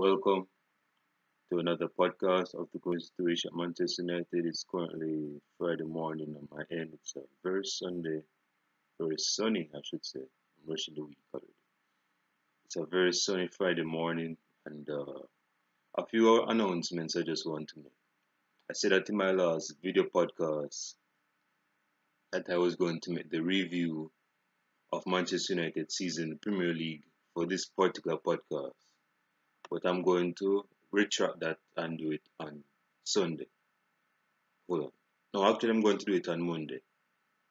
Welcome to another podcast of the current situation at Manchester United. It's currently Friday morning on my end. It's a very sunny, I should say. I'm rushing the week already. It's a very sunny Friday morning, and a few announcements I just want to make. I said that in my last video podcast that I was going to make the review of Manchester United season in the Premier League for this particular podcast, but I'm going to retract that and do it on Sunday. Hold on. No, actually, I'm going to do it on Monday.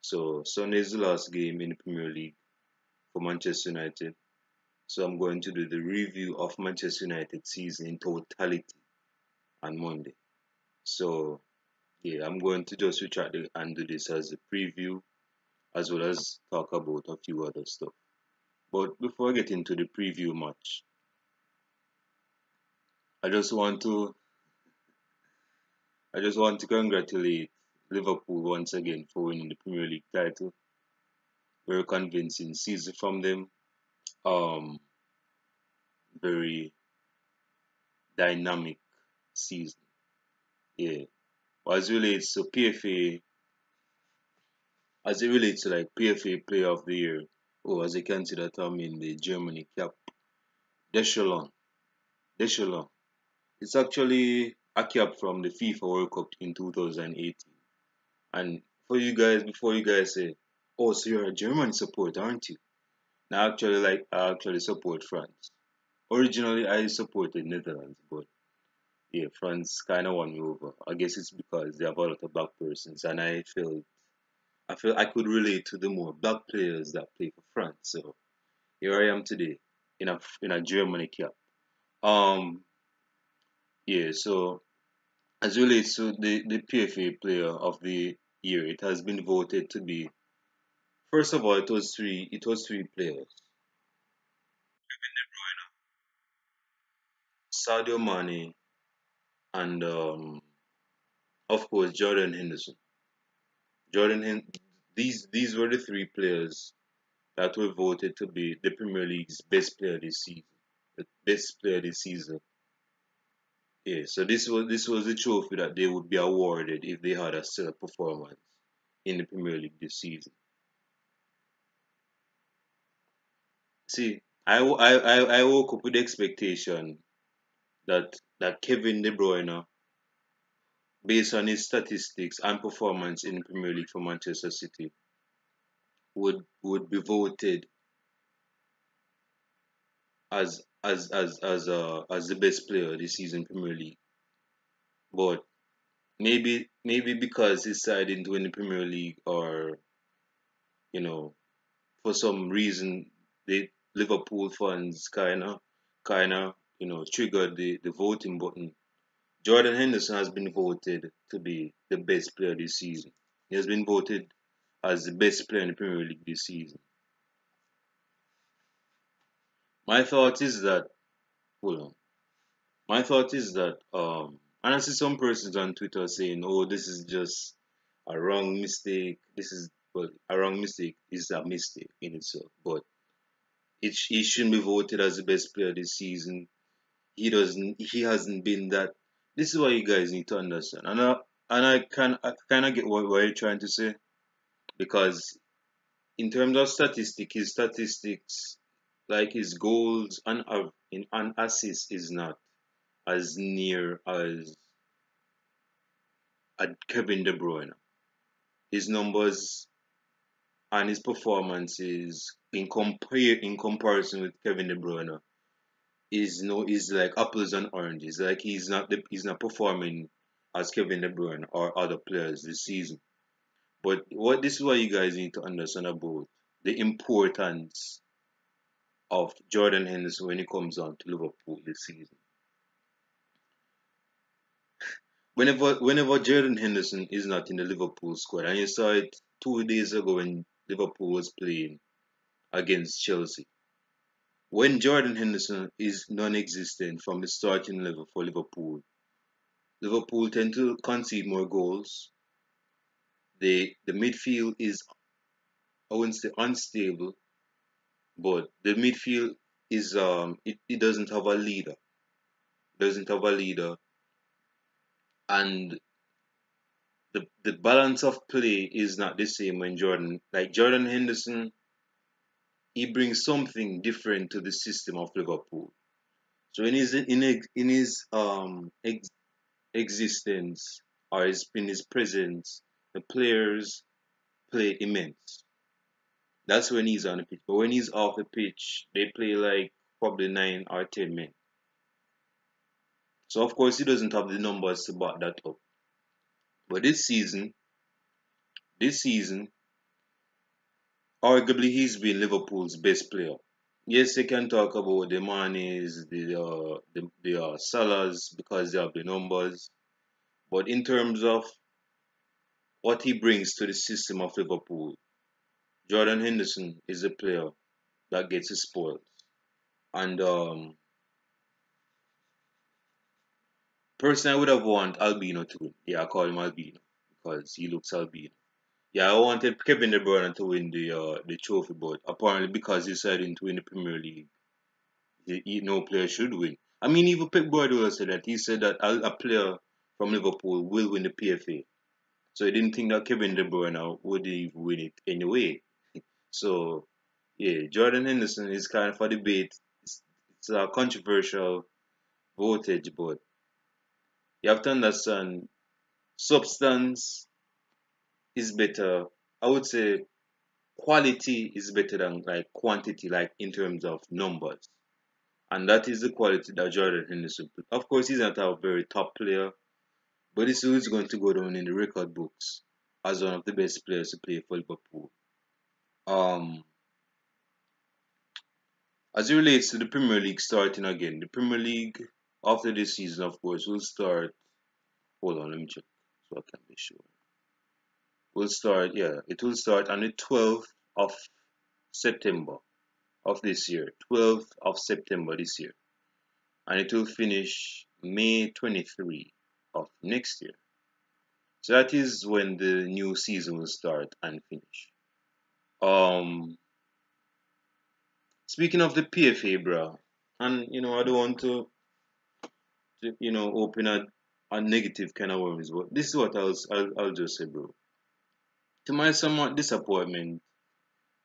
So Sunday is the last game in the Premier League for Manchester United. So I'm going to do the review of Manchester United season in totality on Monday. So yeah, I'm going to just retract it and do this as a preview as well as talk about a few other stuff. But before I get into the preview match, I just want to I just want to congratulate Liverpool once again for winning the Premier League title. Very convincing season from them. Um, very dynamic season. Yeah. As it relates to PFA, as it relates to like PFA Player of the Year, oh, as you can see that I'm in the Germany cap, Deschamps, Deschamps. It's actually a cap from the FIFA World Cup in 2018. And for you guys, before you guys say, oh, so you're a German supporter, aren't you? Now, actually, I actually support France. Originally, I supported Netherlands, but yeah, France kind of won me over. I guess it's because they have a lot of black persons, and I feel I could relate to the more black players that play for France. So here I am today in a Germany cap. Um, yeah. So as relates to the PFA Player of the Year, it has been voted to be first of all it was three players: Sadio Mane and of course Jordan Henderson. Jordan Hen- these were the three players that were voted to be the Premier League's best player this season. The best player this season. Yeah, so this was the trophy that they would be awarded if they had a stellar performance in the Premier League this season. See, I woke up with the expectation that Kevin De Bruyne, based on his statistics and performance in the Premier League for Manchester City, would be voted as the best player this season Premier League. But maybe because his side didn't win the Premier League, or you know for some reason the Liverpool fans kinda triggered the voting button. Jordan Henderson has been voted to be the best player this season. He has been voted as the best player in the Premier League this season. My thought is that hold on. My thought is that and I see some persons on Twitter saying, "Oh, this is just a wrong mistake. This is well, a wrong mistake is a mistake in itself, but he shouldn't be voted as the best player this season. He hasn't been that. This is what you guys need to understand, and I kind of get what you're trying to say, because in terms of his statistics, like his goals and assists, is not as near as Kevin De Bruyne. His numbers and his performances in comparison with Kevin De Bruyne is like apples and oranges. Like he's not performing as Kevin De Bruyne or other players this season. But what this is what you guys need to understand about the importance of Jordan Henderson when it comes on to Liverpool this season. Whenever Jordan Henderson is not in the Liverpool squad, and you saw it 2 days ago when Liverpool was playing against Chelsea. When Jordan Henderson is non-existent from the starting level for Liverpool, Liverpool tend to concede more goals. The midfield is, I wouldn't say unstable, but the midfield is it doesn't have a leader. doesn't have a leader, and the balance of play is not the same when Jordan Henderson, he brings something different to the system of Liverpool. So in his existence or in his presence, the players play immense. That's when he's on the pitch. But when he's off the pitch, they play like probably 9 or 10 men. So of course he doesn't have the numbers to back that up. But this season, arguably he's been Liverpool's best player. Yes, they can talk about the Manes, the Salahs because they have the numbers. But in terms of what he brings to the system of Liverpool, Jordan Henderson is a player that gets his spoils. And personally, I would have wanted Albino to win. Yeah, I call him Albino because he looks Albino. Yeah, I wanted Kevin De Bruyne to win the trophy, but apparently because he decided to win the Premier League, no player should win. I mean, even Pep Guardiola said that. He said that a player from Liverpool will win the PFA. So he didn't think that Kevin De Bruyne would even win it anyway. So yeah, Jordan Henderson is kind of a debate. It's a controversial voltage, but you have to understand substance is better. I would say quality is better than like quantity, like in terms of numbers. And that is the quality that Jordan Henderson put. Of course, he's not a very top player, but this is going to go down in the record books as one of the best players to play for Liverpool. Um, as it relates to the Premier League starting again, the Premier League after this season, of course, will start. Hold on, let me check so I can be sure. Will start, yeah, it will start on the 12th of September of this year, 12th of September this year, and it will finish May 23 of next year. So that is when the new season will start and finish. Um, Speaking of the PFA, bro, and I don't want to open a negative kind of worms, but this is what I'll just say, bro. To my somewhat disappointment,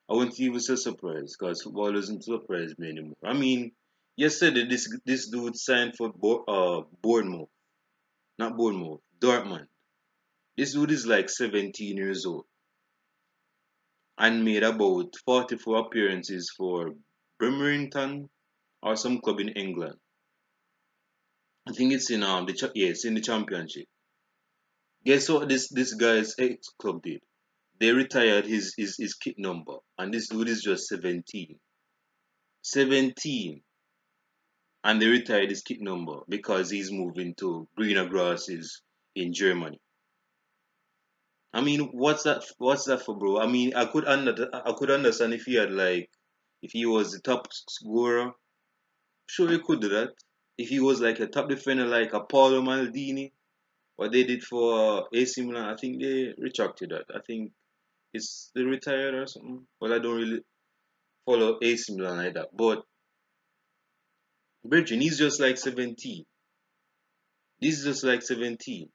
I wouldn't even say surprised because football doesn't surprise me anymore. I mean, yesterday this dude signed for Bournemouth, not Bournemouth, Dortmund. This dude is like 17 years old and made about 44 appearances for Birmingham or some club in England. I think it's in it's in the championship. Guess what this guy's ex club did? They retired his kit number, and this dude is just 17. 17, and they retired his kit number because he's moving to greener grasses in Germany. I mean, what's that? What's that for, bro? I mean, I could understand if he had like if he was the top scorer. Sure, he could do that. If he was like a top defender, like a Paulo Maldini, what they did for AC Milan, I think they retracted that. I think it's they retired or something. Well, I don't really follow AC Milan like that, but Virgin, he's just like 17. This is just like 17.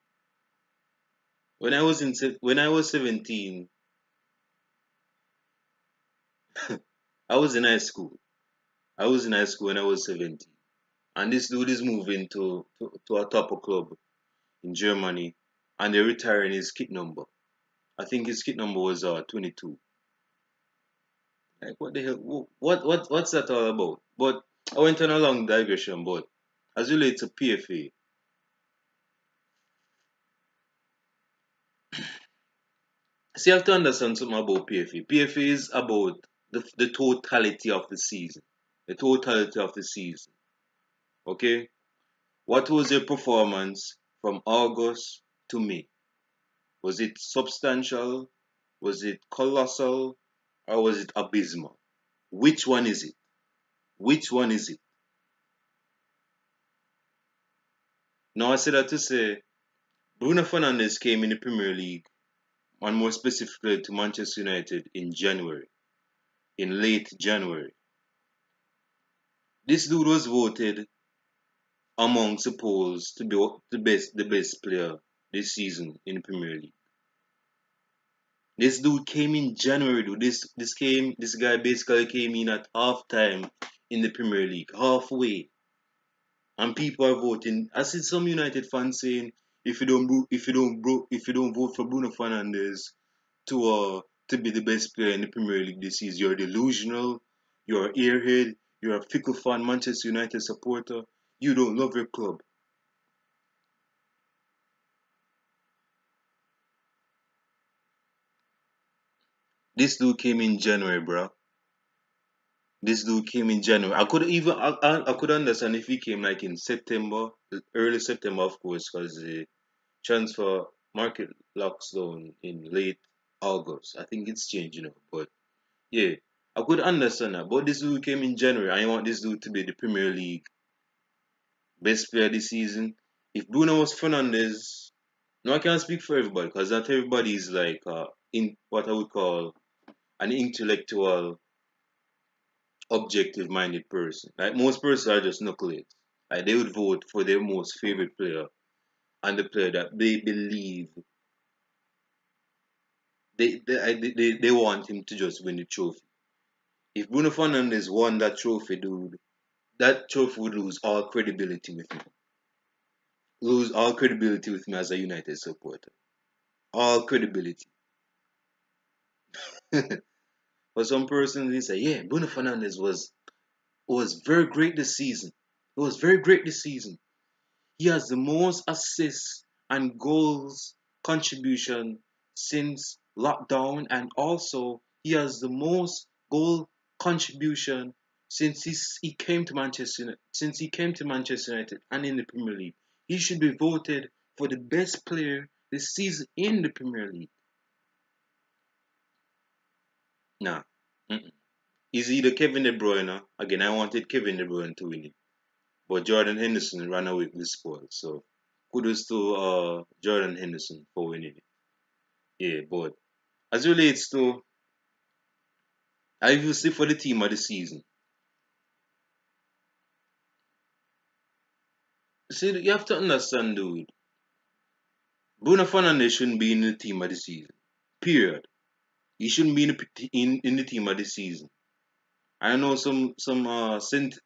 When I was 17, I was in high school. I was in high school when I was 17. And this dude is moving to a top club in Germany and they're retiring his kit number. I think his kit number was 22. Like what the hell? What's that all about? But I went on a long digression, but as relates to PFA, see, you have to understand something about PFA. PFA is about the totality of the season. The totality of the season. Okay? What was your performance from August to May? Was it substantial? Was it colossal? Or was it abysmal? Which one is it? Which one is it? Now I say that to say Bruno Fernandes came in the Premier League and more specifically to Manchester United in January, in late January. This dude was voted among supposed to be the best player this season in the Premier League. This dude came in January, dude. This guy basically came in at halftime in the Premier League, halfway, and people are voting. I see some United fans saying, if you don't vote for Bruno Fernandes to be the best player in the Premier League this season, you're delusional, you're an airhead, you're a fickle fan, Manchester United supporter. You don't love your club. This dude came in January, bro. This dude came in January. I could understand if he came like in September, early September, of course, because the transfer market locks down in late August. I think it's changing now, but yeah, I could understand that. But this dude came in January. I want this dude to be the Premier League best player this season. If Bruno was Fernandes, no, I can't speak for everybody because not everybody is like in what I would call an intellectual objective minded person. Like most persons are just knuckleheads. Like they would vote for their most favorite player and the player that they believe they want him to just win the trophy. If Bruno Fernandes won that trophy, dude, that trophy would lose all credibility with me. Lose all credibility with me as a United supporter. All credibility. For some persons, they say, yeah, Bruno Fernandes was very great this season. He was very great this season. He has the most assists and goals contribution since lockdown, and also he has the most goal contribution since he came to Manchester United and in the Premier League. He should be voted for the best player this season in the Premier League. Nah. Mm-mm. Is either Kevin De Bruyne. Again, I wanted Kevin De Bruyne to win it, but Jordan Henderson ran away with the spoils. So kudos to Jordan Henderson for winning it. Yeah, but as it relates to I will say for the team of the season. See, you have to understand, dude. Bruno Fernandes shouldn't be in the team of the season. Period. He shouldn't be in the team of the season. I know some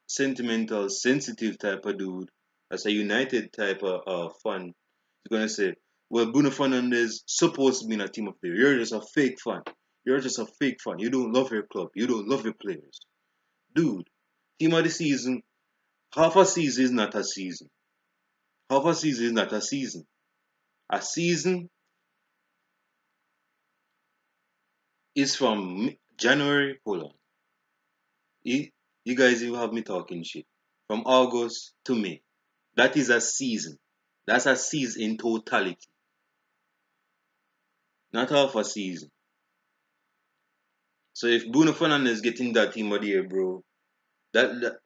sentimental, sensitive type of dude, as a United type of fan, is gonna say, "Well, Bruno Fernandes supposed to be in a team of the year. You're just a fake fan. You're just a fake fan. You don't love your club. You don't love your players, dude. Team of the season. Half a season is not a season. Half a season is not a season. A season is from January. Hold on, you, you guys, you have me talking shit. From August to May. That is a season. That's a season in totality, not half a season. So if Bruno Fernandes getting that team of the year, bro, that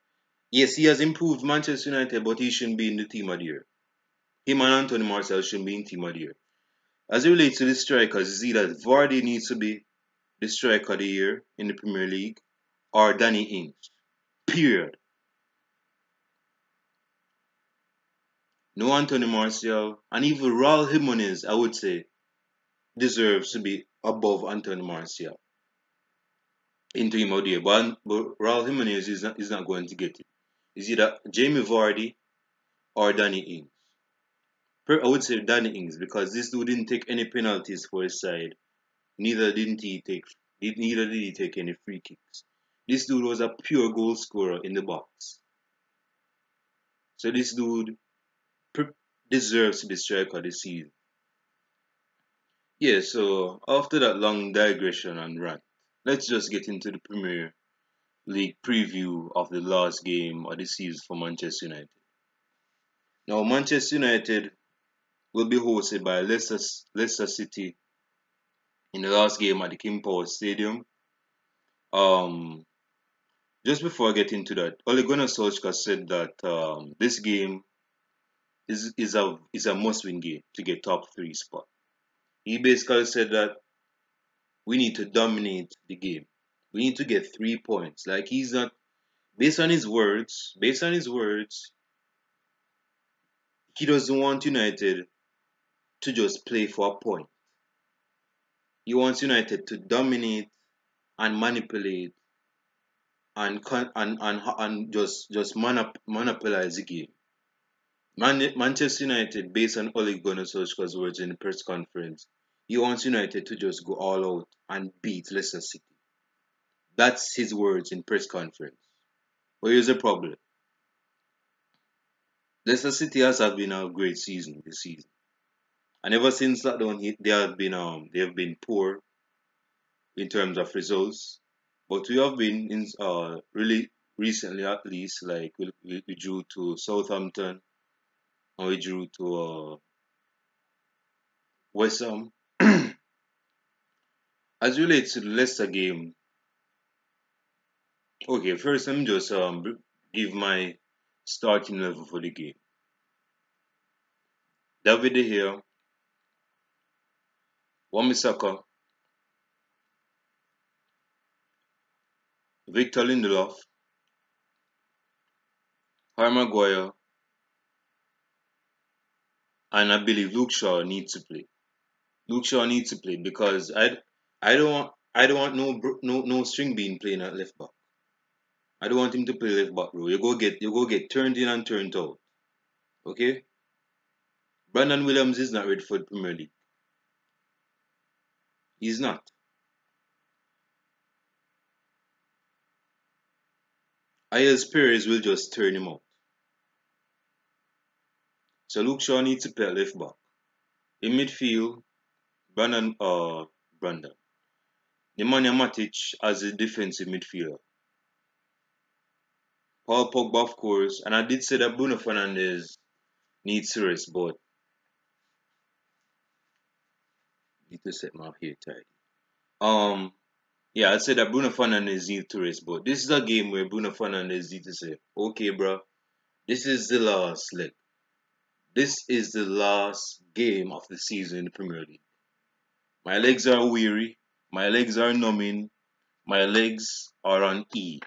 yes, he has improved Manchester United, but he shouldn't be in the team of the year. Him and Anthony Martial shouldn't be in team of the year. As it relates to the strikers, you see that Vardy needs to be the striker of the year in the Premier League, or Danny Ings. Period. No Anthony Martial, and even Raul Jimenez, I would say, deserves to be above Anthony Martial into him out there. But Raul Jimenez is not going to get it. It's either Jamie Vardy or Danny Ings. I would say Danny Ings because this dude didn't take any penalties for his side. Neither did he take any free kicks. This dude was a pure goal scorer in the box. So this dude deserves to be striker this season. Yeah, so after that long digression and rant, let's just get into the Premier League preview of the last game of the season for Manchester United. Now, Manchester United will be hosted by Leicester City in the last game at the King Power Stadium. Um, just before I get into that, Ole Gunnar Solskjaer said that this game is a must-win game to get top three spot. He basically said that we need to dominate the game. We need to get 3 points. Like he's not based on his words. Based on his words, He doesn't want United to just play for a point. He wants United to dominate and manipulate and just monopolize the game. Manchester United, based on Ole Gunnar Solskjaer's words in the press conference, he wants United to just go all out and beat Leicester City. That's his words in press conference. But here's the problem: Leicester City has been a great season this season, and ever since lockdown hit, they have been poor in terms of results. But we have been in really recently, at least, like we drew to Southampton and we drew to West Ham. As relates to the Leicester game, okay, first let me just give my starting level for the game. David De Gea, Wan-Bissaka, Victor Lindelof, Harry Maguire, and I believe Luke Shaw needs to play. Luke Shaw needs to play because I don't want no string being playing at left back. I don't want him to play left back, bro. You go get turned in and turned out. Okay? Brandon Williams is not ready for the Premier League. He's not. Ayers Perez will just turn him out. So Luke Shaw needs to play at left back. In midfield, Brandon. Nemanja Matic as a defensive midfielder. Paul Pogba, of course, and I did say that Bruno Fernandes needs to rest, but need to set my hair tight. Um, yeah, I said that Bruno Fernandes needs to rest, but this is a game where Bruno Fernandes needs to say, okay, bro, this is the last leg. This is the last game of the season in the Premier League. My legs are weary. My legs are numbing. My legs are on E.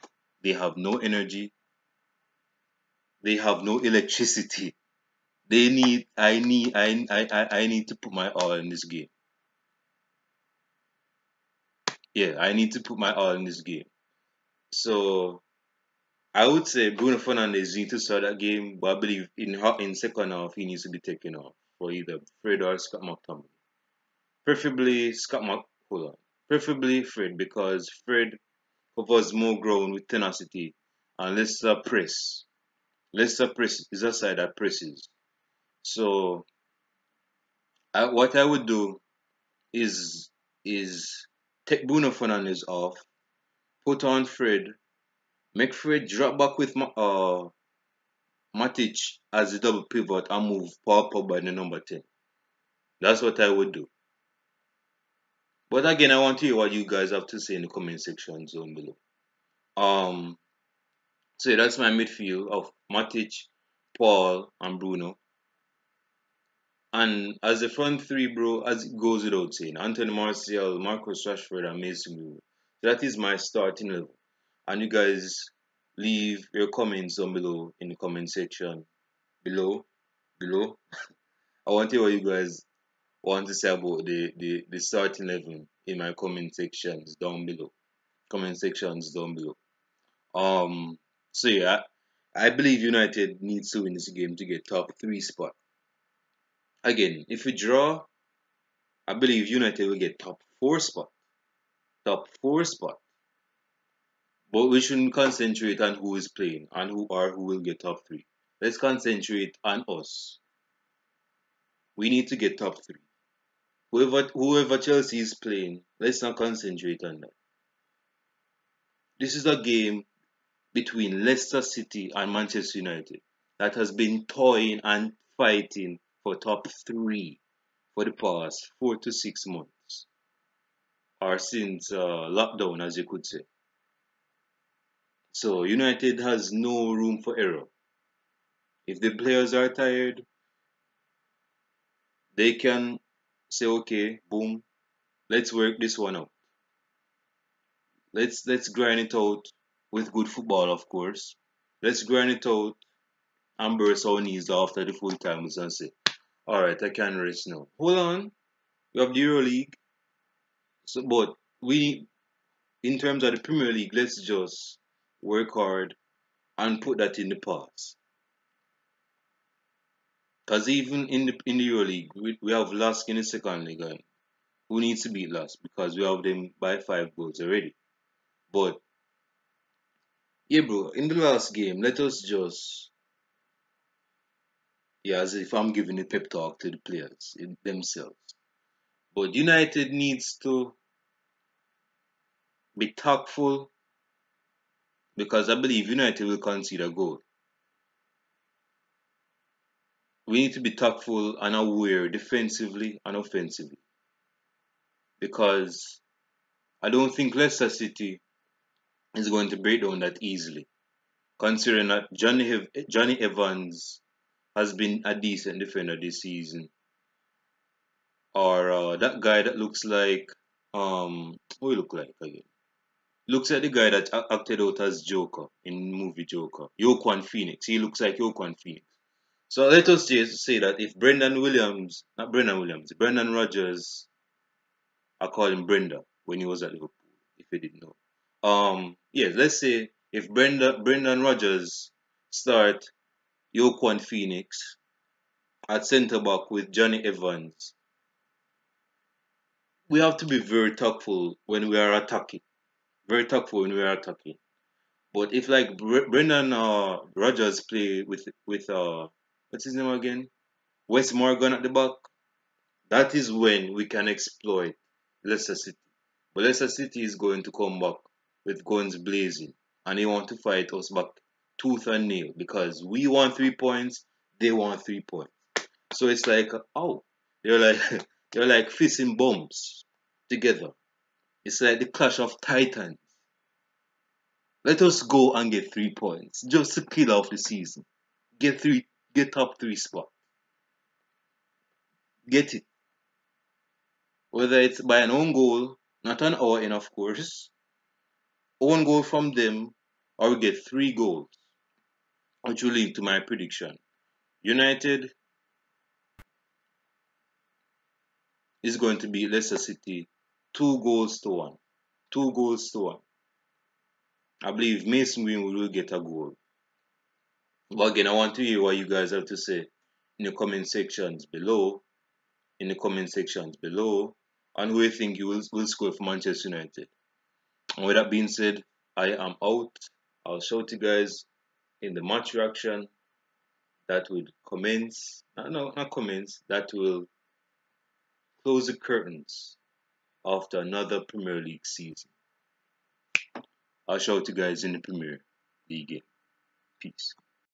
They have no energy. They have no electricity. I need to put my all in this game. Yeah, I need to put my all in this game. So I would say Bruno Fernandes needs to start that game, but I believe in second half he needs to be taken off for either Fred or Scott McTominay. Preferably hold on. Preferably Fred because Fred covers more ground with tenacity and Leicester press. Leicester press is a side that presses. So what I would do is is take Bruno Fernandes off, put on Fred, make Fred drop back with Matic as a double pivot and move Paul Pogba in the number 10. That's what I would do. But again, I want to hear what you guys have to say in the comment section down below. Um, so yeah, that's my midfield of Matic, Paul, and Bruno. And as the front three, bro, as it goes without saying, Anthony Martial, Marcus Rashford, and Mason Greenwood. So that is my starting level. And you guys leave your comments down below in the comment section. Below. I want to hear what you guys want to say about the starting level in my comment sections down below. Comment sections down below. So yeah, I believe United needs to win this game to get top three spot. Again, if we draw, I believe United will get top four spot. Top four spot. But we shouldn't concentrate on who is playing and who will get top three. Let's concentrate on us. We need to get top three. Whoever Chelsea is playing, let's not concentrate on that. This is a game between Leicester City and Manchester United that has been toying and fighting for top three for the past 4 to 6 months, or since lockdown, as you could say. So United has no room for error. If the players are tired, they can say, okay, boom, let's work this one out. Let's grind it out with good football, of course. Let's grind it out and burst our knees after the full time and say, alright, I can rest now. Hold on. We have the Euro League. So but we in terms of the Premier League, let's just work hard and put that in the past. Because even in the Euro League, we have Lask in the second league, and who needs to beat Lask because we have them by 5 goals already. But yeah, bro, in the last game, let us just as if I'm giving a pep talk to the players themselves. But United needs to be tactful because I believe United will concede a goal. We need to be tactful and aware defensively and offensively because I don't think Leicester City is going to break down that easily. Considering that Johnny Evans has been a decent defender this season, or that guy that looks like what he look like again? Looks like the guy that acted out as Joker in movie Joker, Joaquin Phoenix. He looks like Joaquin Phoenix. So let us just say that if Brendan Rodgers, I call him Brenda when he was at Liverpool, if you didn't know. Yes, let's say if Brendan Rodgers start Joaquin Phoenix at centre back with Johnny Evans, we have to be very tactful when we are attacking. Very tactful when we are attacking. But if like Brendan Rodgers play with what's his name again? Wes Morgan at the back, that is when we can exploit Leicester City. But Leicester City is going to come back with guns blazing and they want to fight us back tooth and nail because we want 3 points, they want 3 points. So it's like they're like they're like fists and bombs together. It's like the clash of titans. Let us go and get 3 points just to kill off the season. Get top three spot. Get it. Whether it's by an own goal, not an our end, of course, own goal from them, or we get 3 goals, which will lead to my prediction. United is going to beat Leicester City 2 goals to 1. 2 goals to 1. I believe Mason Greenwood will get a goal. But again, I want to hear what you guys have to say in the comment sections below. And who you think you will score for Manchester United. And with that being said, I am out. I'll show you guys in the match reaction that would commence. No, not commence. That will close the curtains after another Premier League season. I'll show you guys in the Premier League game. Peace.